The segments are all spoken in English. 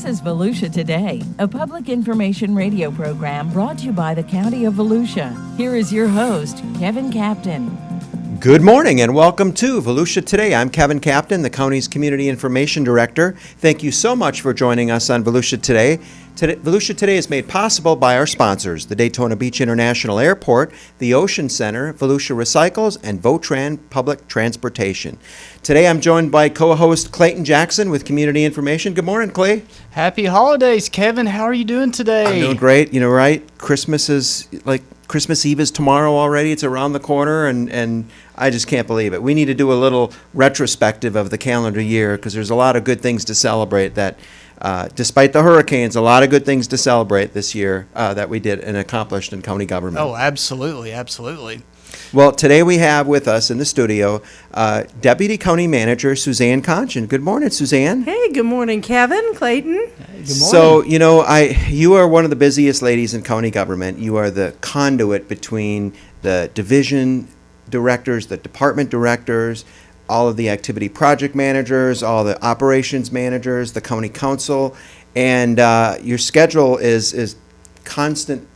This is Volusia Today, a public information radio program brought to you by the County of Volusia. Here is your host, Kevin Captain. Good morning and welcome to Volusia Today. I'm Kevin Captain, the county's Community Information Director. Thank you so much for joining us on Volusia Today. Volusia Today is made possible by our sponsors, the Daytona Beach International Airport, the Ocean Center, Volusia Recycles, and Votran Public Transportation. Today I'm joined by co-host Clayton Jackson with Community Information. Good morning, Clay. Happy holidays, Kevin. How are you doing today? I'm doing great. You know, right? Christmas Eve is tomorrow already. It's around the corner, and I just can't believe it. We need to do a little retrospective of the calendar year because there's a lot of good things to celebrate that, despite the hurricanes, a lot of good things to celebrate this year that we did and accomplished in county government. Oh, absolutely, absolutely. Well, today we have with us in the studio Deputy County Manager Suzanne Konchan. Good morning, Suzanne. Hey, good morning, Kevin, Clayton. Hey, good morning. So, you know, you are one of the busiest ladies in county government. You are the conduit between the division directors, the department directors, all of the activity project managers, all the operations managers, the county council, and your schedule is constant,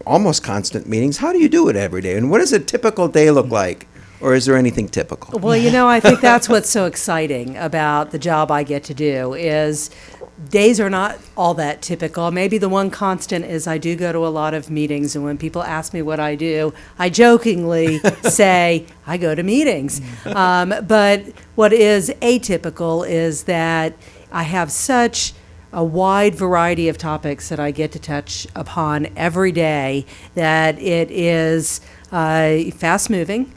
almost constant meetings. How do you do it every day? And what does a typical day look like? Or is there anything typical? Well, you know, I think that's what's so exciting about the job I get to do is days are not all that typical. Maybe the one constant is I do go to a lot of meetings, and when people ask me what I do, I jokingly say I go to meetings. But what is atypical is that I have such a wide variety of topics that I get to touch upon every day that it is fast moving.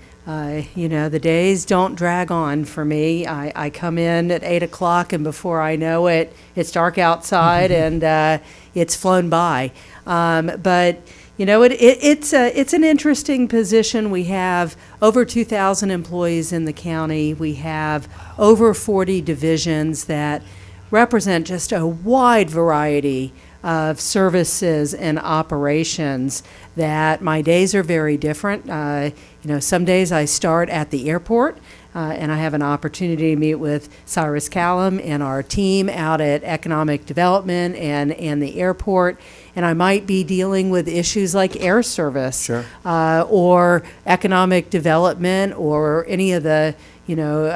You know, the days don't drag on for me. I come in at 8 o'clock, and before I know it, it's dark outside and it's flown by. But, you know, it's an interesting position. We have over 2,000 employees in the county. We have over 40 divisions that represent just a wide variety of services and operations that my days are very different. You know, some days I start at the airport and I have an opportunity to meet with Cyrus Callum and our team out at Economic Development and the airport, and I might be dealing with issues like air service. Sure. Or economic development or any of the, you know,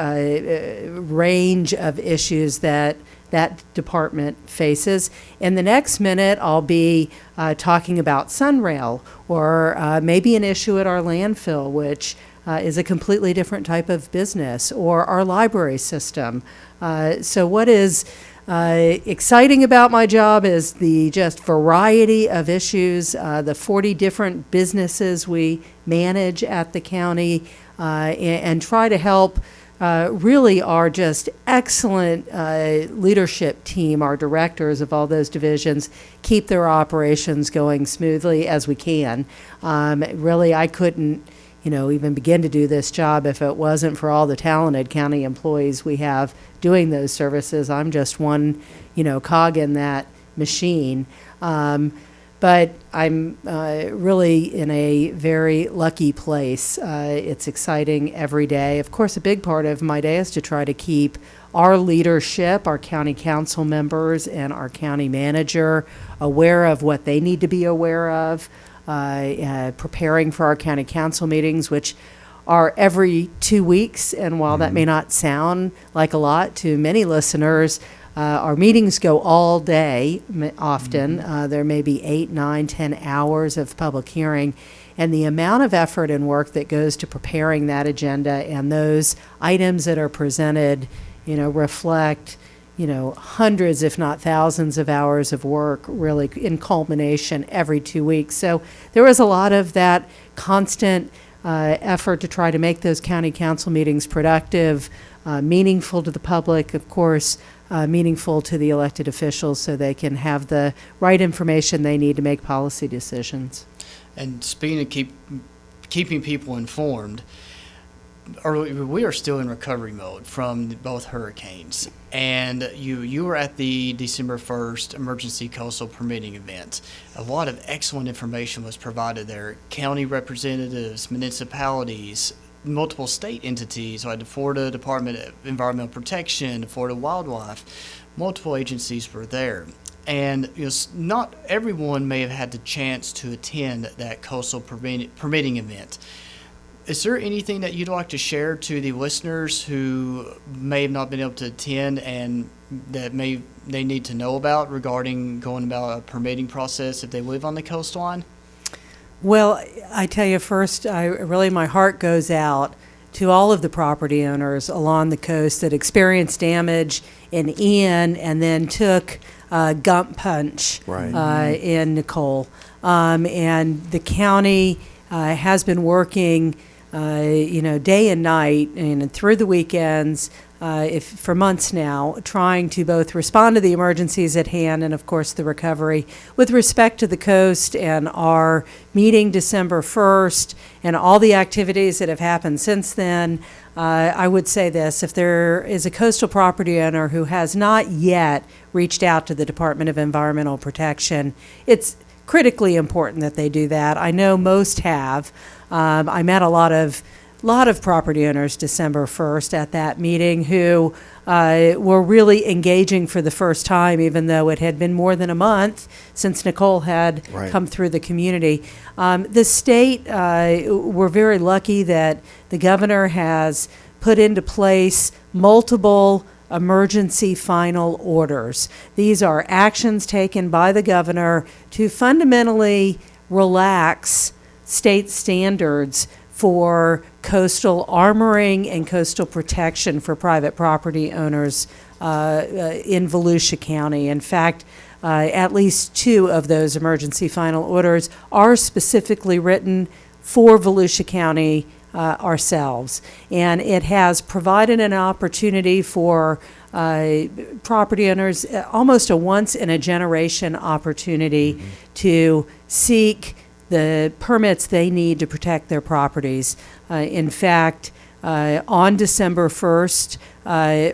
range of issues that department faces. And the next minute, I'll be talking about Sunrail or maybe an issue at our landfill, which is a completely different type of business, or our library system. So what is exciting about my job is the just variety of issues, the 40 different businesses we manage at the county, and try to help really are just excellent leadership team, our directors of all those divisions, keep their operations going smoothly as we can. Really, I couldn't, you know, even begin to do this job if it wasn't for all the talented county employees we have doing those services. I'm just one, you know, cog in that machine. But I'm really in a very lucky place. It's exciting every day. Of course, a big part of my day is to try to keep our leadership, our county council members, and our county manager aware of what they need to be aware of, preparing for our county council meetings, which are every 2 weeks. And while that may not sound like a lot to many listeners, our meetings go all day often. There may be 8, 9, 10 hours of public hearing. And the amount of effort and work that goes to preparing that agenda and those items that are presented, you know, reflect, you know, hundreds, if not thousands of hours of work really in culmination every 2 weeks. So there was a lot of that constant effort to try to make those county council meetings productive, meaningful to the public, of course, meaningful to the elected officials so they can have the right information they need to make policy decisions. And speaking of keeping people informed, we are still in recovery mode from both hurricanes. And you were at the December 1st emergency coastal permitting event. A lot of excellent information was provided there. County representatives, municipalities, multiple state entities, like the Florida Department of Environmental Protection, the Florida Wildlife. Multiple agencies were there. And not everyone may have had the chance to attend that coastal permitting event. Is there anything that you'd like to share to the listeners who may have not been able to attend and that they need to know about regarding going about a permitting process if they live on the coastline? Well, I tell you first, my heart goes out to all of the property owners along the coast that experienced damage in Ian and then took gump punch in Nicole. And the county has been working, day and night and through the weekends for months now, trying to both respond to the emergencies at hand and, of course, the recovery. With respect to the coast and our meeting December 1st and all the activities that have happened since then, I would say this: if there is a coastal property owner who has not yet reached out to the Department of Environmental Protection, it's critically important that they do that. I know most have. I met a lot of property owners December 1st at that meeting who were really engaging for the first time, even though it had been more than a month since Nicole had come through the community. The state, we're very lucky that the governor has put into place multiple emergency final orders. These are actions taken by the governor to fundamentally relax state standards for coastal armoring and coastal protection for private property owners in Volusia County. In fact, at least 2 of those emergency final orders are specifically written for Volusia County ourselves. And it has provided an opportunity for property owners, almost a once-in-a-generation opportunity to seek the permits they need to protect their properties. In fact, on December 1st,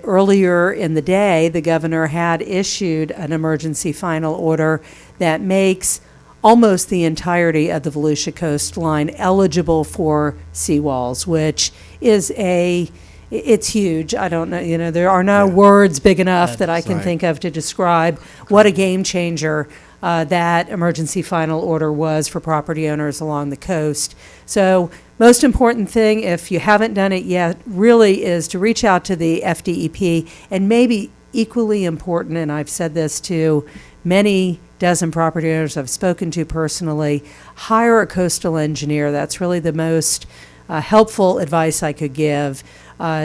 earlier in the day, the governor had issued an emergency final order that makes almost the entirety of the Volusia coastline eligible for seawalls, which is it's huge. I don't know, there are no words big enough that I can think of to describe what a game changer that emergency final order was for property owners along the coast. So most important thing, if you haven't done it yet, really is to reach out to the FDEP, and maybe equally important, and I've said this to many dozen property owners I've spoken to personally, hire a coastal engineer. That's really the most helpful advice I could give.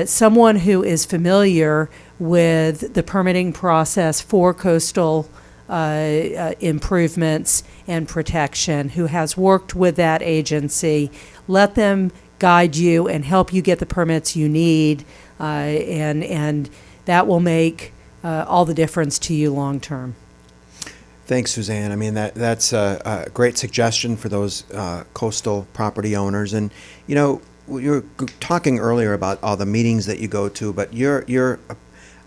Someone who is familiar with the permitting process for coastal improvements and protection, who has worked with that agency. Let them guide you and help you get the permits you need, and that will make all the difference to you long term. Thanks, Suzanne. I mean, that's a great suggestion for those coastal property owners. And, you were talking earlier about all the meetings that you go to, but you're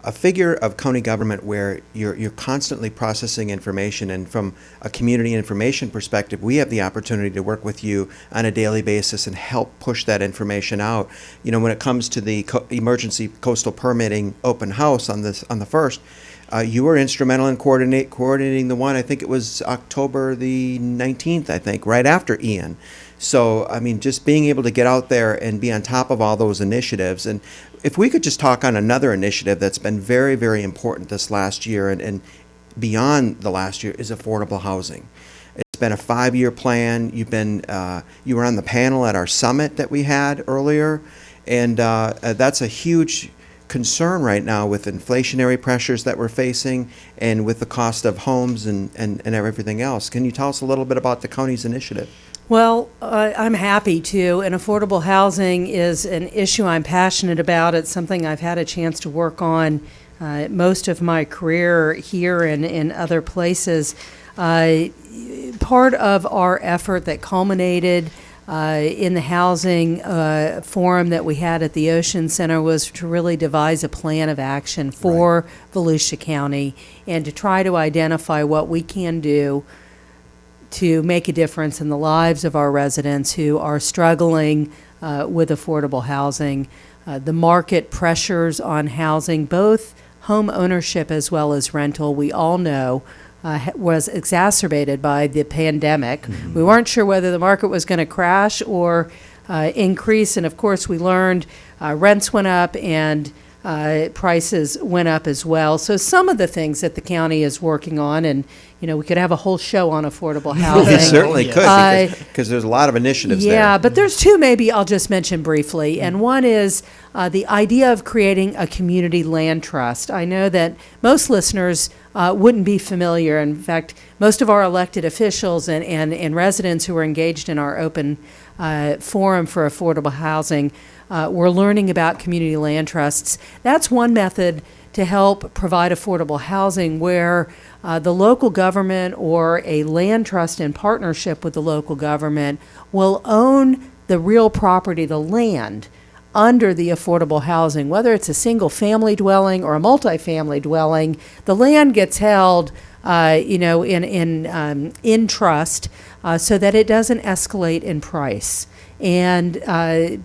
a figure of county government where you're constantly processing information, and from a community information perspective, we have the opportunity to work with you on a daily basis and help push that information out. When it comes to the emergency coastal permitting open house on the 1st, you were instrumental in coordinating the one. I think it was October the 19th, I think, right after Ian. So, I mean, just being able to get out there and be on top of all those initiatives. And if we could just talk on another initiative that's been very, very important this last year and beyond the last year, is affordable housing. It's been a 5-year plan. You were on the panel at our summit that we had earlier, and that's a huge concern right now with inflationary pressures that we're facing and with the cost of homes and everything else. Can you tell us a little bit about the county's initiative? Well, I'm happy to, and affordable housing is an issue I'm passionate about. It's something I've had a chance to work on most of my career here and in other places. Part of our effort that culminated in the housing forum that we had at the Ocean Center was to really devise a plan of action for Volusia County and to try to identify what we can do to make a difference in the lives of our residents who are struggling with affordable housing. The market pressures on housing, both home ownership as well as rental, we all know was exacerbated by the pandemic. Mm-hmm. We weren't sure whether the market was going to crash or increase, and of course we learned rents went up and prices went up as well. So some of the things that the county is working on, and we could have a whole show on affordable housing. We certainly could, because there's a lot of initiatives there. Yeah, but there's two maybe I'll just mention briefly, and one is the idea of creating a community land trust. I know that most listeners wouldn't be familiar. In fact, most of our elected officials and residents who are engaged in our open forum for affordable housing we're learning about community land trusts. That's one method to help provide affordable housing where the local government or a land trust in partnership with the local government will own the real property, the land, under the affordable housing. Whether it's a single family dwelling or a multifamily dwelling, the land gets held in trust so that it doesn't escalate in price. And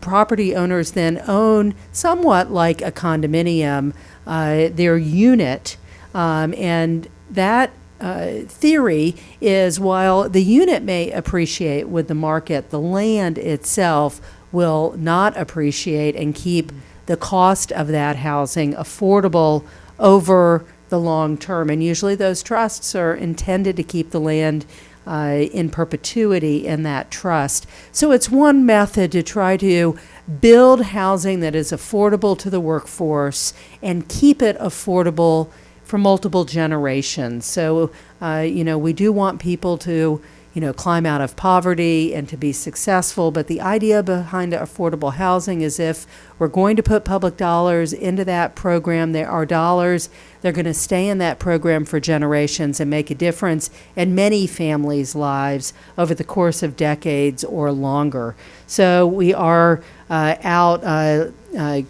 property owners then own, somewhat like a condominium, their unit. And that theory is, while the unit may appreciate with the market, the land itself will not appreciate and keep the cost of that housing affordable over the long term. And usually those trusts are intended to keep the land in perpetuity in that trust. So it's one method to try to build housing that is affordable to the workforce and keep it affordable for multiple generations. So, we do want people to, climb out of poverty and to be successful. But the idea behind affordable housing is if we're going to put public dollars into that program, there are dollars, they're going to stay in that program for generations and make a difference in many families' lives over the course of decades or longer. So we are out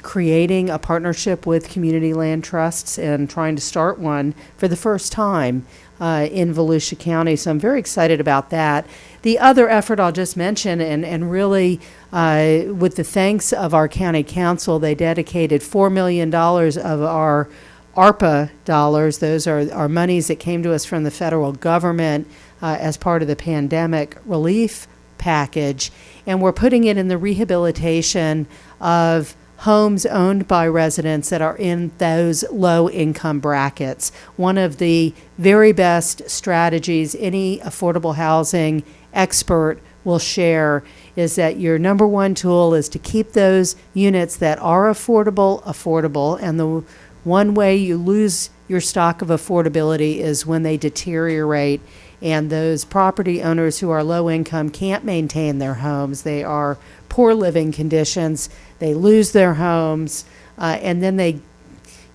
creating a partnership with community land trusts and trying to start one for the first time in Volusia County. So I'm very excited about that. The other effort I'll just mention, and really with the thanks of our county council, they dedicated $4 million of our ARPA dollars. Those are monies that came to us from the federal government as part of the pandemic relief package. And we're putting it in the rehabilitation of homes owned by residents that are in those low income brackets. One of the very best strategies any affordable housing expert will share is that your number one tool is to keep those units that are affordable, and the one way you lose your stock of affordability is when they deteriorate, and those property owners who are low income can't maintain their homes. They are poor living conditions. They lose their homes, and then they,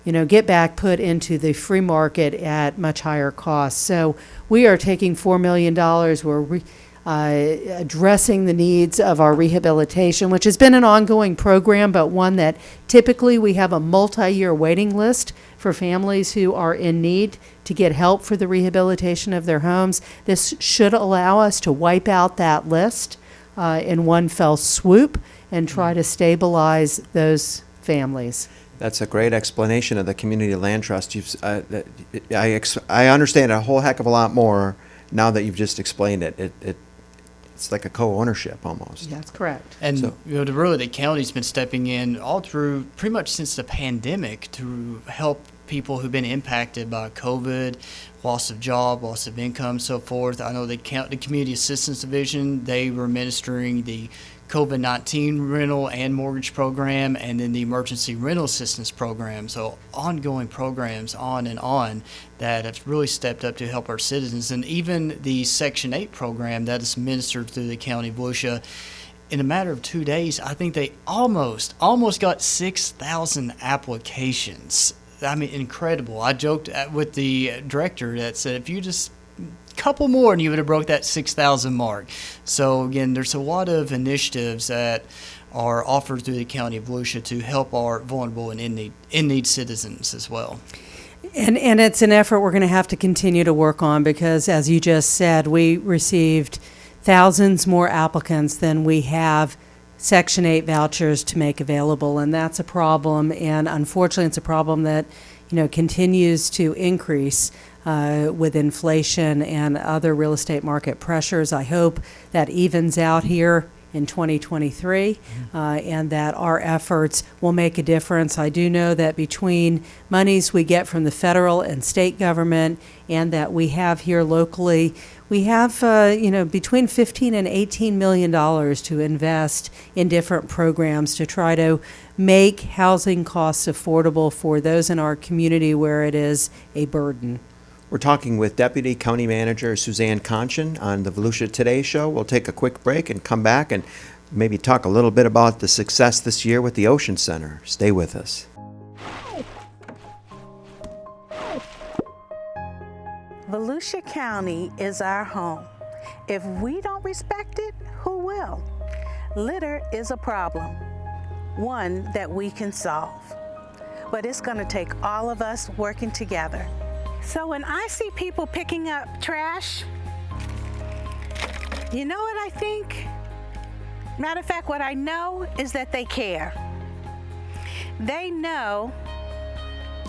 get back put into the free market at much higher costs. So we are taking $4 million. We're addressing the needs of our rehabilitation, which has been an ongoing program, but one that typically we have a multi-year waiting list for families who are in need to get help for the rehabilitation of their homes. This should allow us to wipe out that list in one fell swoop and try to stabilize those families. That's a great explanation of the community land trust. I understand a whole heck of a lot more now that you've just explained it. It's like a co-ownership almost. That's correct. And really the county's been stepping in all through pretty much since the pandemic to help people who've been impacted by COVID, loss of job, loss of income, so forth. I know the Community Assistance Division, they were administering the COVID-19 rental and mortgage program, and then the emergency rental assistance program. So ongoing programs on and on that have really stepped up to help our citizens. And even the Section 8 program that is administered through the County of Volusia, in a matter of 2 days, I think they almost got 6,000 applications. I mean, incredible. I joked with the director that said, if you just couple more and you would have broke that 6,000 mark. So again, there's a lot of initiatives that are offered through the County of Volusia to help our vulnerable and in need citizens as well. And it's an effort we're going to have to continue to work on because, as you just said, we received thousands more applicants than we have Section 8 vouchers to make available, and that's a problem. And unfortunately, it's a problem that, continues to increase with inflation and other real estate market pressures. I hope that evens out here in 2023, and that our efforts will make a difference. I do know that between monies we get from the federal and state government and that we have here locally, we have between $15 and $18 million to invest in different programs to try to make housing costs affordable for those in our community where it is a burden. We're talking with Deputy County Manager Suzanne Konchan on the Volusia Today show. We'll take a quick break and come back and maybe talk a little bit about the success this year with the Ocean Center. Stay with us. Volusia County is our home. If we don't respect it, who will? Litter is a problem, one that we can solve. But it's going to take all of us working together. So when I see people picking up trash, you know what I think? Matter of fact, what I know is that they care. They know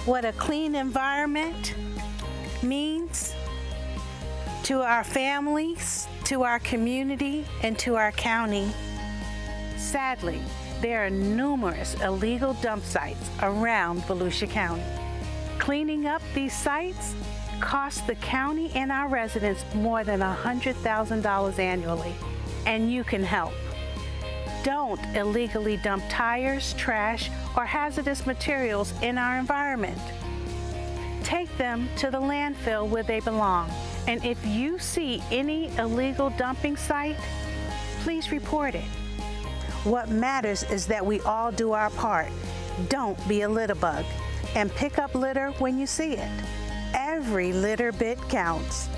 what a clean environment means to our families, to our community, and to our county. Sadly, there are numerous illegal dump sites around Volusia County. Cleaning up these sites costs the county and our residents more than $100,000 annually, and you can help. Don't illegally dump tires, trash, or hazardous materials in our environment. Take them to the landfill where they belong. And if you see any illegal dumping site, please report it. What matters is that we all do our part. Don't be a litter bug, and pick up litter when you see it. Every litter bit counts.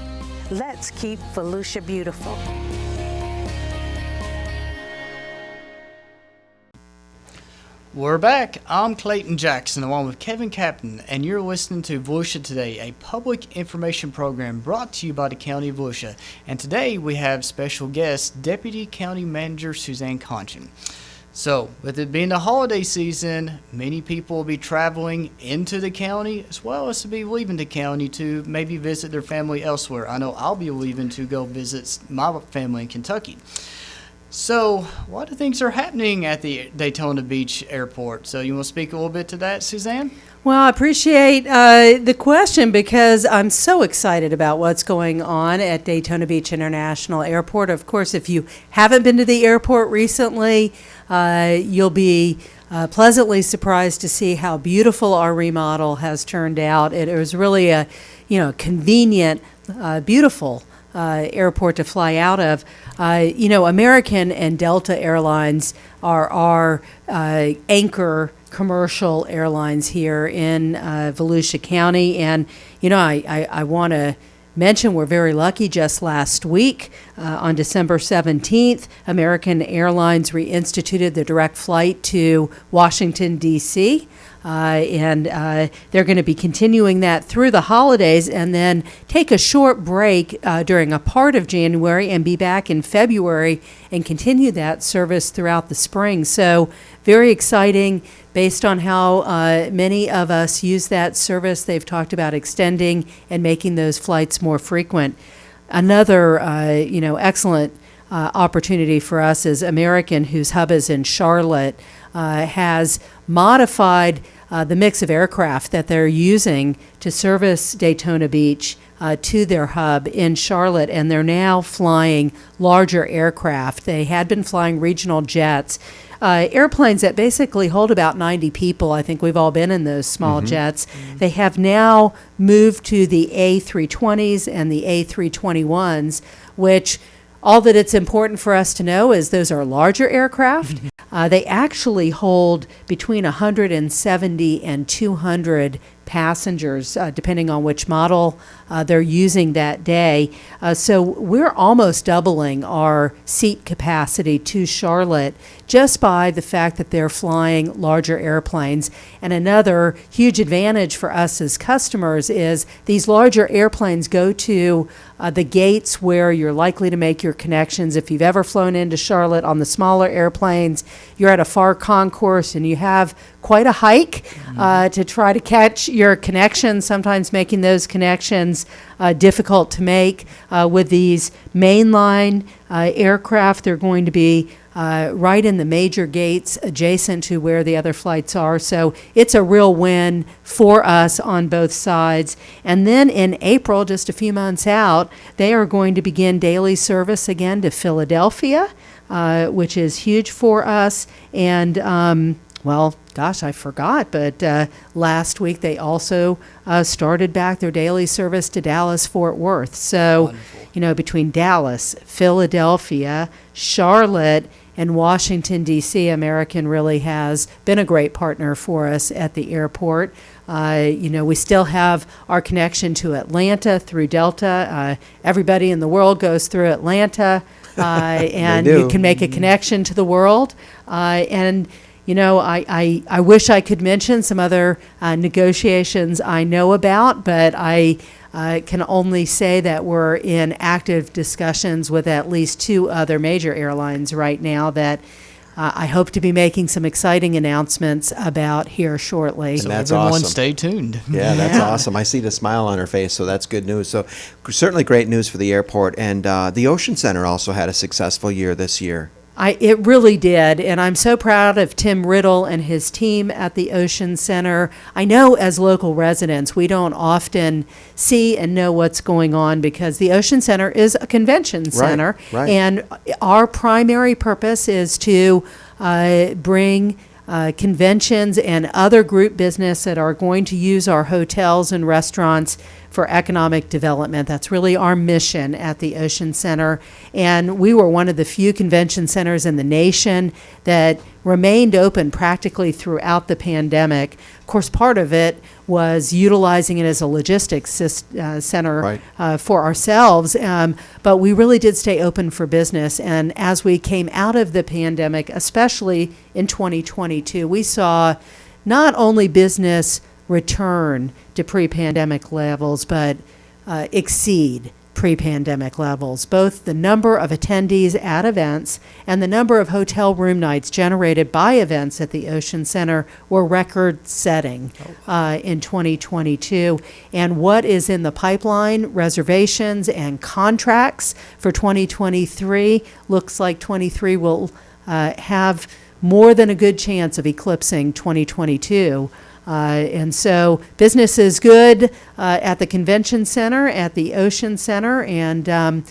Let's keep Volusia beautiful. We're back. I'm Clayton Jackson, along with Kevin Captain, and you're listening to Volusia Today, a public information program brought to you by the County of Volusia. And today we have special guest, Deputy County Manager Suzanne Konchan. So, with it being the holiday season, many people will be traveling into the county as well as to be leaving the county to maybe visit their family elsewhere. I know I'll be leaving to go visit my family in Kentucky. So, a lot of things are happening at the Daytona Beach Airport. So, you want to speak a little bit to that, Suzanne? Well, I appreciate the question because I'm so excited about what's going on at Daytona Beach International Airport. Of course, if you haven't been to the airport recently, you'll be pleasantly surprised to see how beautiful our remodel has turned out. It was really a convenient, beautiful airport to fly out of. American and Delta Airlines are our anchor commercial airlines here in Volusia County. And, I want to mention we're very lucky. Just last week, on December 17th, American Airlines reinstituted the direct flight to Washington, D.C., and they're going to be continuing that through the holidays and then take a short break during a part of January and be back in February and continue that service throughout the spring. So very exciting based on how many of us use that service. They've talked about extending and making those flights more frequent. Another, excellent opportunity for us is American, whose hub is in Charlotte, has modified the mix of aircraft that they're using to service Daytona Beach to their hub in Charlotte, and they're now flying larger aircraft. They had been flying regional jets, airplanes that basically hold about 90 people. I think we've all been in those small jets. They have now moved to the A320s and the A321s, which all that it's important for us to know is those are larger aircraft. They actually hold between 170 and 200 passengers, depending on which model they're using that day. So we're almost doubling our seat capacity to Charlotte just by the fact that they're flying larger airplanes. And another huge advantage for us as customers is these larger airplanes go to the gates where you're likely to make your connections. If you've ever flown into Charlotte on the smaller airplanes, you're at a far concourse and you have quite a hike to try to catch your connections, sometimes making those connections difficult to make. With these mainline aircraft, they're going to be right in the major gates adjacent to where the other flights are. So it's a real win for us on both sides. And then in April, just a few months out, they are going to begin daily service again to Philadelphia, which is huge for us. And well, gosh, I forgot, but last week they also started back their daily service to Dallas-Fort Worth. So, Wonderful. you know, between Dallas, Philadelphia, Charlotte, and Washington, D.C., American really has been a great partner for us at the airport. You know, we still have our connection to Atlanta through Delta. Everybody in the world goes through Atlanta, and do. you can make a connection to the world. And you know, I wish I could mention some other negotiations I know about, but I can only say that we're in active discussions with at least 2 other major airlines right now that I hope to be making some exciting announcements about here shortly. And that's Everyone awesome. stay tuned. Yeah, that's Yeah. awesome. I see the smile on her face, so that's good news. So certainly great news for the airport. And the Ocean Center also had a successful year this year. It really did, and I'm so proud of Tim Riddle and his team at the Ocean Center. I know as local residents, we don't often see and know what's going on because the Ocean Center is a convention center, right. and our primary purpose is to bring conventions and other group business that are going to use our hotels and restaurants for economic development. That's really our mission at the Ocean Center. And we were one of the few convention centers in the nation that remained open practically throughout the pandemic. Of course, part of it was utilizing it as a logistics center Right. for ourselves, but we really did stay open for business. And as we came out of the pandemic, especially in 2022, we saw not only business return to pre-pandemic levels, but exceed pre-pandemic levels. Both the number of attendees at events and the number of hotel room nights generated by events at the Ocean Center were record-setting in 2022. And what is in the pipeline, reservations and contracts for 2023, looks like 23 will have more than a good chance of eclipsing 2022. And so business is good at the Convention Center, at the Ocean Center, and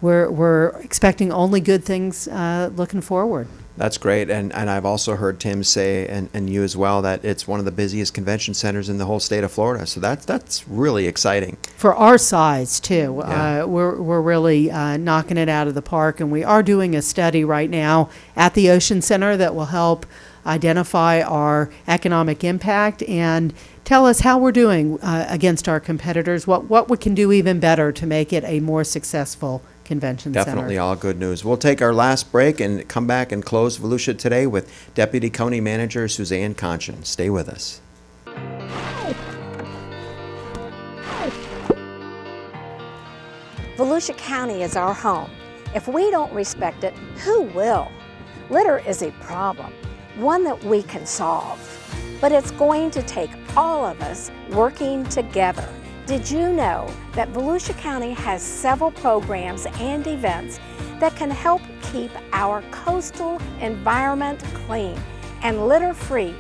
we're expecting only good things looking forward. That's great. And I've also heard Tim say, and you as well, that it's one of the busiest convention centers in the whole state of Florida. So that's really exciting. For our size, too. Yeah. We're really knocking it out of the park, and we are doing a study right now at the Ocean Center that will help identify our economic impact and tell us how we're doing against our competitors, what we can do even better to make it a more successful convention center. Definitely all good news. We'll take our last break and come back and close Volusia Today with Deputy County Manager Suzanne Konchan. Stay with us. Volusia County is our home. If we don't respect it, who will? Litter is a problem, one that we can solve. But it's going to take all of us working together. Did you know that Volusia County has several programs and events that can help keep our coastal environment clean and litter-free?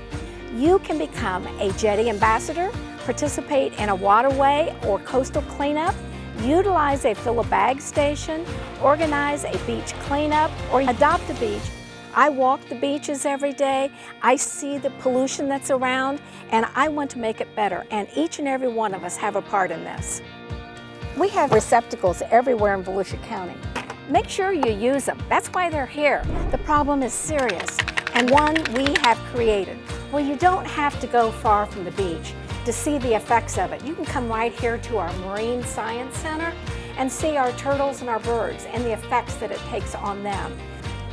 You can become a jetty ambassador, participate in a waterway or coastal cleanup, utilize a fill-a-bag station, organize a beach cleanup, or adopt a beach. I walk the beaches every day. I see the pollution that's around, and I want to make it better. And each and every one of us have a part in this. We have receptacles everywhere in Volusia County. Make sure you use them. That's why they're here. The problem is serious, and one we have created. Well, you don't have to go far from the beach to see the effects of it, you can come right here to our Marine Science Center and see our turtles and our birds and the effects that it takes on them.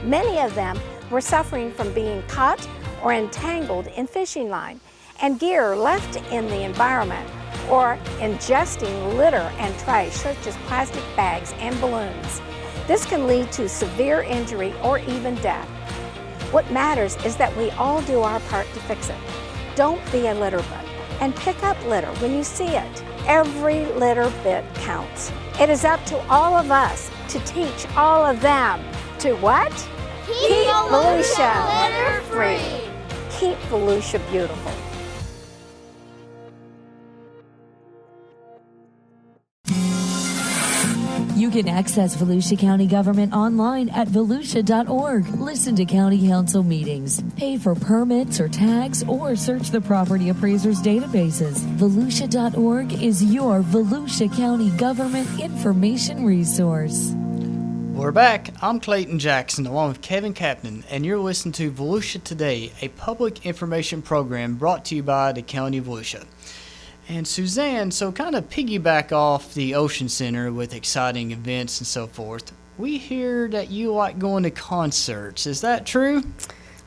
Many of them were suffering from being caught or entangled in fishing line and gear left in the environment, or ingesting litter and trash such as plastic bags and balloons. This can lead to severe injury or even death. What matters is that we all do our part to fix it. Don't be a litter bug, and pick up litter when you see it. Every litter bit counts. It is up to all of us to teach all of them to what? Keep Volusia litter-free. Keep Volusia beautiful. You can access Volusia County Government online at volusia.org. Listen to county council meetings, pay for permits or tags, or search the property appraisers' databases. Volusia.org is your Volusia County Government information resource. We're back. I'm Clayton Jackson along with Kevin Captain, and you're listening to Volusia Today, a public information program brought to you by the County of Volusia. And Suzanne, so kind of piggyback off the Ocean Center with exciting events and so forth, we hear that you like going to concerts. Is that true?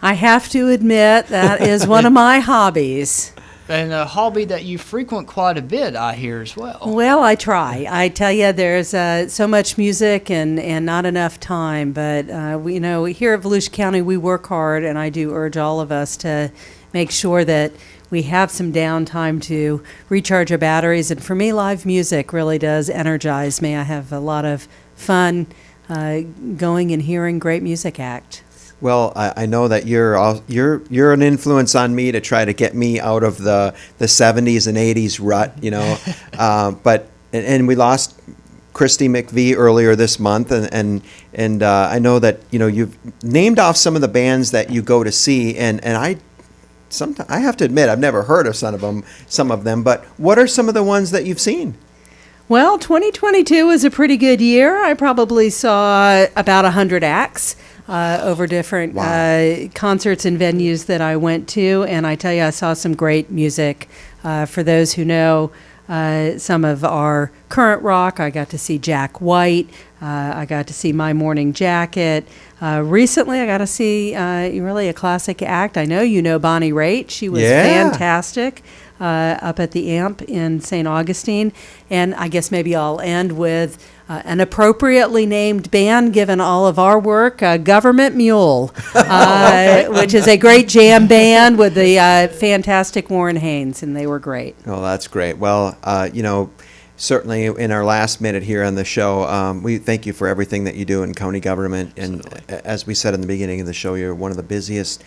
I have to admit that is one of my hobbies. And a hobby that you frequent quite a bit, I hear as well. Well, I try. I tell you, there's so much music and not enough time. But, here at Volusia County, we work hard, and I do urge all of us to make sure that we have some downtime to recharge our batteries. And for me, live music really does energize me. I have a lot of fun going and hearing great music act. Well, I know that you're an influence on me to try to get me out of the 70s and 80s rut, but we lost Christy McVie earlier this month, and I know that you've named off some of the bands that you go to see, and I have to admit I've never heard of some of them, but what are some of the ones that you've seen? Well, 2022 was a pretty good year. I probably saw about 100 acts over different concerts and venues that I went to, and I tell you, I saw some great music. For those who know some of our current rock, I got to see Jack White. I got to see My Morning Jacket. Recently, I got to see really a classic act. I know you know Bonnie Raitt. She was fantastic up at the AMP in St. Augustine. And I guess maybe I'll end with an appropriately named band, given all of our work, Government Mule, which is a great jam band with the fantastic Warren Haynes, and they were great. Oh, that's great. Well, certainly in our last minute here on the show, we thank you for everything that you do in county government. And as we said in the beginning of the show, you're one of the busiest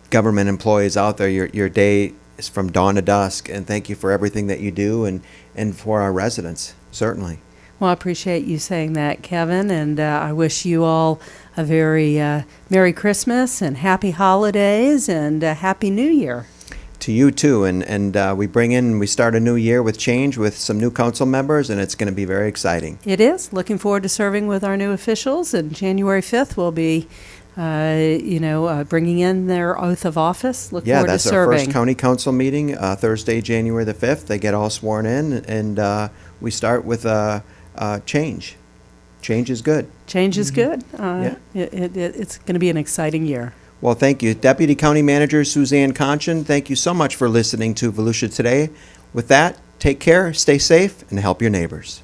government employees out there. Your day is from dawn to dusk, and thank you for everything that you do and for our residents, certainly. Well, I appreciate you saying that, Kevin, and I wish you all a very Merry Christmas and Happy Holidays and Happy New Year. To you too, and we start a new year with change with some new council members, and it's going to be very exciting. It is. Looking forward to serving with our new officials, and January 5th we'll be, bringing in their oath of office. Look forward to serving. Yeah, that's our first county council meeting, Thursday, January the 5th. They get all sworn in, and we start with change. Change is good. Change is good. Yeah. It's going to be an exciting year. Well, thank you. Deputy County Manager Suzanne Konchan, thank you so much for listening to Volusia Today. With that, take care, stay safe, and help your neighbors.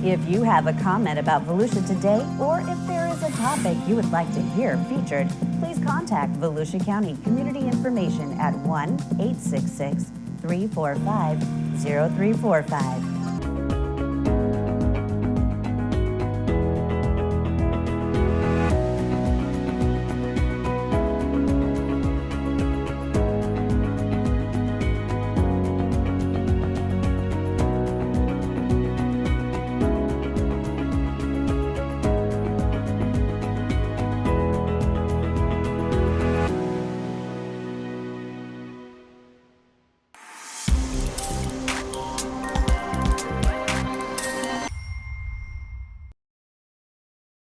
If you have a comment about Volusia Today, or if there is a topic you would like to hear featured, please contact Volusia County Community Information at 1-866-345-0345.